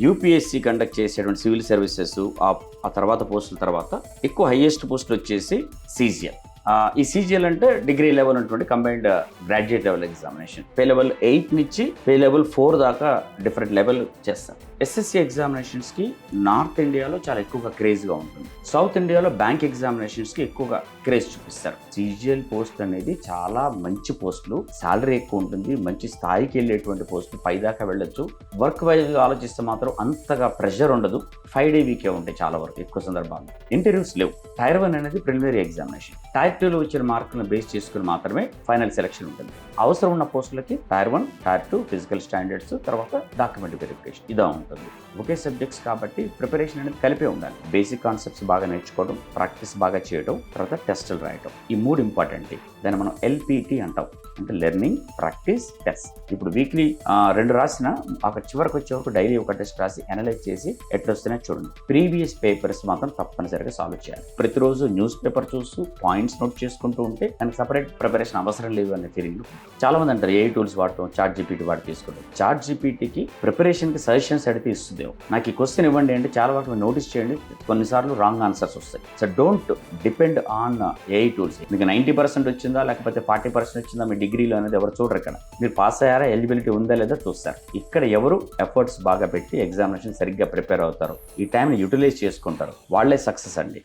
UPSC conduct చేసేటువంటి civil services ఆ తర్వాత పోస్టుల తర్వాత ఎక్కువ హైయెస్ట్ పోస్టులు వచ్చేసి సీజీఎల్. ఈ సీజీఎల్ అంటే డిగ్రీ లెవెల్ ఉన్నటువంటి combined graduate level examination. Pay level 8 నుంచి పే లెవెల్ 4 దాకా డిఫరెంట్ లెవెల్ చేస్తారు. ఎస్ఎస్సి ఎగ్జామినేషన్స్కి నార్త్ ఇండియాలో చాలా ఎక్కువగా క్రేజ్గా ఉంటుంది. సౌత్ ఇండియాలో బ్యాంక్ ఎగ్జామినేషన్స్కి ఎక్కువగా క్రేజ్ చూపిస్తారు. సీజీఎల్ పోస్ట్ అనేది చాలా మంచి పోస్టులు, సాలరీ ఎక్కువ ఉంటుంది, మంచి స్థాయికి వెళ్ళేటువంటి పోస్టులు, పై దాకా వెళ్ళొచ్చు. వర్క్ వైజ్ ఆలోచిస్తే మాత్రం అంతగా ప్రెషర్ ఉండదు. 5 day వీకే ఉంటాయి చాలా వరకు ఎక్కువ సందర్భాల్లో. ఇంటర్వ్యూస్ లేవు. టైర్ 1 అనేది ప్రిలిమినరీ ఎగ్జామినేషన్. టైర్ 2లో వచ్చిన మార్కులను బేస్ చేసుకుని మాత్రమే ఫైనల్ సెలక్షన్ ఉంటుంది. అవసరం ఉన్న పోస్టులకి టైర్ 1, టైర్ 2, ఫిజికల్ స్టాండర్డ్స్, తర్వాత డాక్యుమెంట్ వెరిఫికేషన్ ఇదా ఉంటుంది. ఒకే సబ్జెక్ట్స్ కాబట్టి ప్రిపరేషన్ అనేది కలిపే ఉండాలి. బేసిక్ కాన్సెప్ట్స్ బాగా నేర్చుకోవడం, ప్రాక్టీస్ బాగా చేయడం, తర్వాత టెస్టులు రాయడం, ఈ 3 ఇంపార్టెంట్. దాన్ని మనం ఎల్పిటి అంటాం, అంటే లెర్నింగ్, ప్రాక్టీస్, టెస్ట్. ఇప్పుడు వీక్లీ 2 రాసిన అక్కడ చివరికి వచ్చే వరకు డైలీ ఒక టెస్ట్ రాసి అనలైజ్ చేసి ఎట్లా వస్తున్నాయో చూడండి. ప్రీవియస్ పేపర్స్ మాత్రం తప్పనిసరిగా సాల్వ్ చేయాలి. ప్రతిరోజు న్యూస్ పేపర్ చూస్తూ పాయింట్స్ నోట్ చేసుకుంటూ ఉంటే దానికి సపరేట్ ప్రిపరేషన్ అవసరం లేదు అనే ఫీలింగ్. చాలా మంది అంటారు ఏఐ టూల్స్ వాడటం, చాట్ జీపీటీ వాడి తీసుకుంటాం. చాట్ జీపీటీకి ప్రిపరేషన్కి సజెషన్స్ అడిగితే ఇస్తుంది. నాకు ఈ క్వశ్చన్ ఇవ్వండి అంటే చాలా వాటిని నోటీస్ చేయండి, కొన్నిసార్లు రాంగ్ ఆన్సర్స్ వస్తాయి. So don't depend on AI tools. మీకు 90% వచ్చిందా లేకపోతే 40% వచ్చిందా మీ డిగ్రీలో అనేది ఎవరు చూడరు. ఇక్కడ మీరు పాస్ అయ్యారా, ఎలిజిబిలిటీ ఉందా లేదా చూస్తారు. ఇక్కడ ఎవరు ఎఫర్ట్స్ బాగా పెట్టి ఎగ్జామినేషన్ సరిగ్గా ప్రిపేర్ అవుతారు, ఈ టైంని యూటిలైజ్ చేసుకుంటారు, వాళ్ళే సక్సెస్ అండి.